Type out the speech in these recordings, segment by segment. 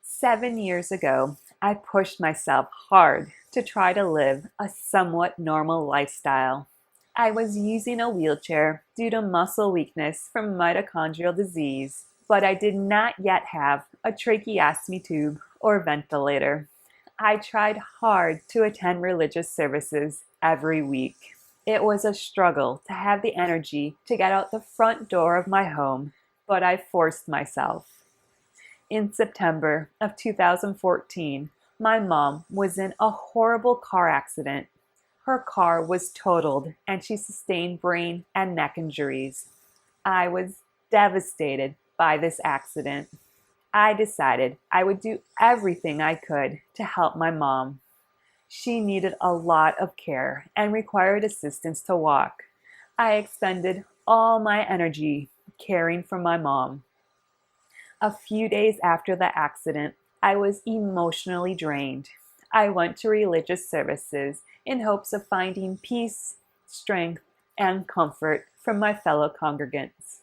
7 years ago, I pushed myself hard to try to live a somewhat normal lifestyle. I was using a wheelchair due to muscle weakness from mitochondrial disease, but I did not yet have a tracheostomy tube or ventilator. I tried hard to attend religious services every week. It was a struggle to have the energy to get out the front door of my home, but I forced myself. In September of 2014, my mom was in a horrible car accident. Her car was totaled and she sustained brain and neck injuries. I was devastated by this accident. I decided I would do everything I could to help my mom. She needed a lot of care and required assistance to walk. I expended all my energy caring for my mom. A few days after the accident, I was emotionally drained. I went to religious services in hopes of finding peace, strength, and comfort from my fellow congregants.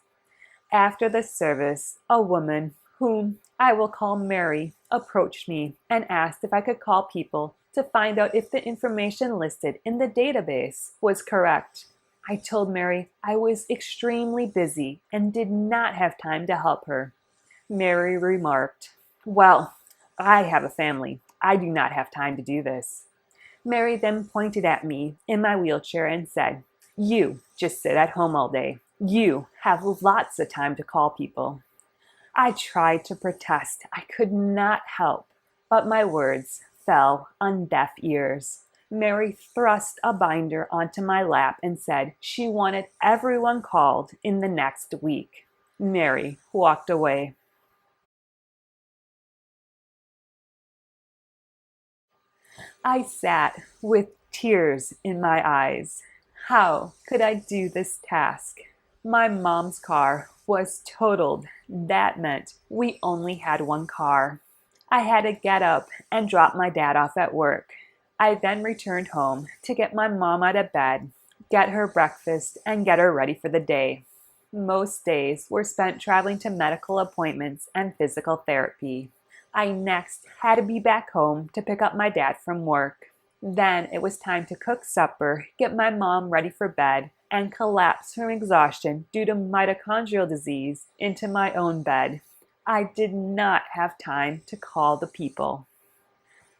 After the service, a woman, whom I will call Mary, approached me and asked if I could call people to find out if the information listed in the database was correct. I told Mary I was extremely busy and did not have time to help her. Mary remarked, "Well, I have a family. I do not have time to do this." Mary then pointed at me in my wheelchair and said, "You just sit at home all day. You have lots of time to call people." I tried to protest. I could not help, but my words fell on deaf ears. Mary thrust a binder onto my lap and said she wanted everyone called in the next week. Mary walked away. I sat with tears in my eyes. How could I do this task? My mom's car was totaled. That meant we only had one car. I had to get up and drop my dad off at work. I then returned home to get my mom out of bed, get her breakfast, and get her ready for the day. Most days were spent traveling to medical appointments and physical therapy. I next had to be back home to pick up my dad from work. Then it was time to cook supper, get my mom ready for bed, and collapse from exhaustion due to mitochondrial disease into my own bed. I did not have time to call the people.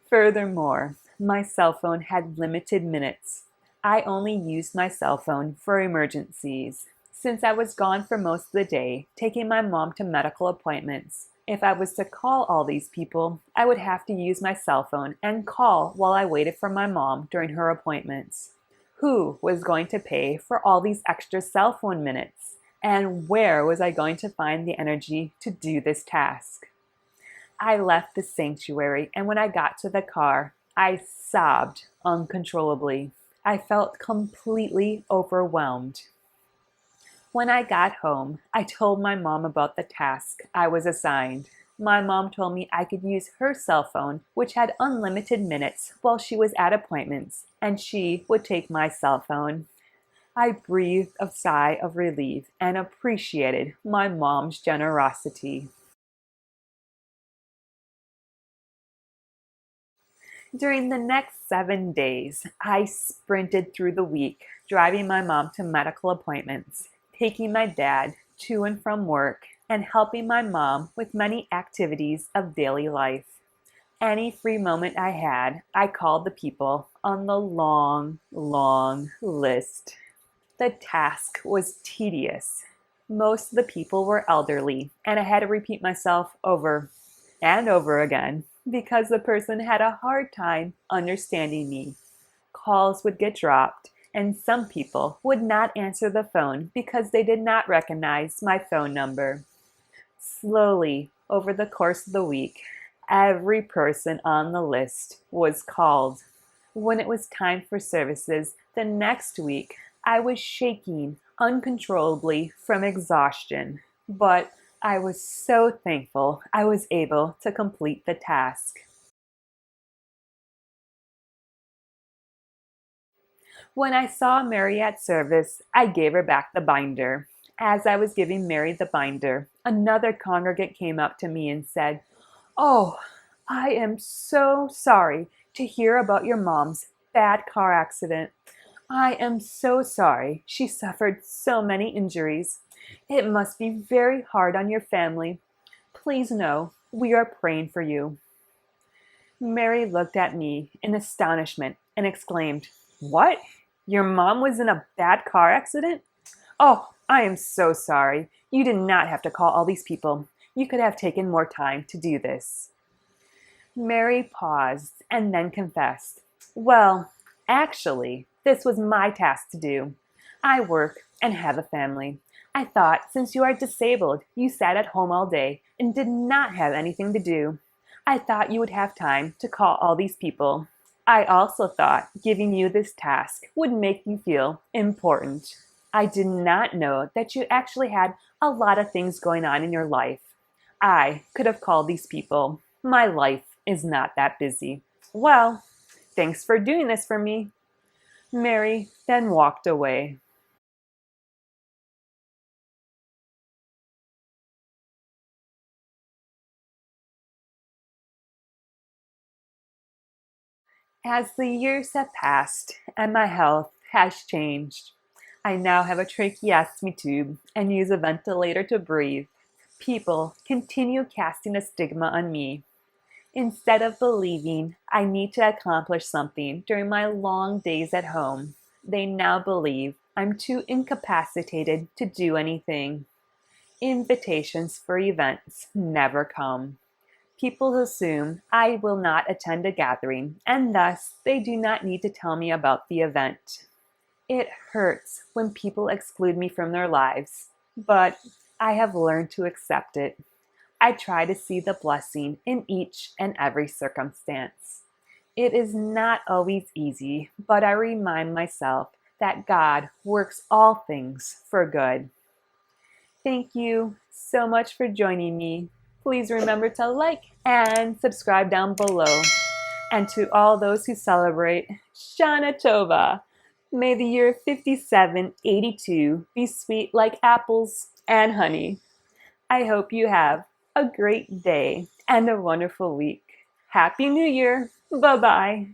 Furthermore, my cell phone had limited minutes. I only used my cell phone for emergencies. Since I was gone for most of the day, taking my mom to medical appointments, if I was to call all these people, I would have to use my cell phone and call while I waited for my mom during her appointments. Who was going to pay for all these extra cell phone minutes? And where was I going to find the energy to do this task? I left the sanctuary, and when I got to the car, I sobbed uncontrollably. I felt completely overwhelmed. When I got home, I told my mom about the task I was assigned. My mom told me I could use her cell phone, which had unlimited minutes, while she was at appointments, and she would take my cell phone. I breathed a sigh of relief and appreciated my mom's generosity. During the next 7 days, I sprinted through the week, driving my mom to medical appointments, taking my dad to and from work, and helping my mom with many activities of daily life. Any free moment I had, I called the people on the long, long list. The task was tedious. Most of the people were elderly, and I had to repeat myself over and over again because the person had a hard time understanding me. Calls would get dropped, and some people would not answer the phone because they did not recognize my phone number. Slowly, over the course of the week, every person on the list was called. When it was time for services the next week, I was shaking uncontrollably from exhaustion, but I was so thankful I was able to complete the task. When I saw Mary at service, I gave her back the binder. As I was giving Mary the binder, another congregant came up to me and said, "Oh, I am so sorry to hear about your mom's bad car accident. I am so sorry she suffered so many injuries. It must be very hard on your family. Please know we are praying for you." Mary looked at me in astonishment and exclaimed, "What? Your mom was in a bad car accident? Oh, I am so sorry. You did not have to call all these people. You could have taken more time to do this." Mary paused and then confessed, "Well, actually, this was my task to do. I work and have a family. I thought since you are disabled, you sat at home all day and did not have anything to do. I thought you would have time to call all these people. I also thought giving you this task would make you feel important. I did not know that you actually had a lot of things going on in your life. I could have called these people. My life is not that busy. Well, thanks for doing this for me." Mary then walked away. As the years have passed and my health has changed, I now have a tracheostomy tube and use a ventilator to breathe. People continue casting a stigma on me. Instead of believing I need to accomplish something during my long days at home, they now believe I'm too incapacitated to do anything. Invitations for events never come. People assume I will not attend a gathering, and thus they do not need to tell me about the event. It hurts when people exclude me from their lives, but I have learned to accept it. I try to see the blessing in each and every circumstance. It is not always easy, but I remind myself that God works all things for good. Thank you so much for joining me. Please remember to like and subscribe down below. And to all those who celebrate Shana Tova, may the year 5782 be sweet like apples and honey. I hope you have a great day and a wonderful week. Happy New Year. Bye-bye.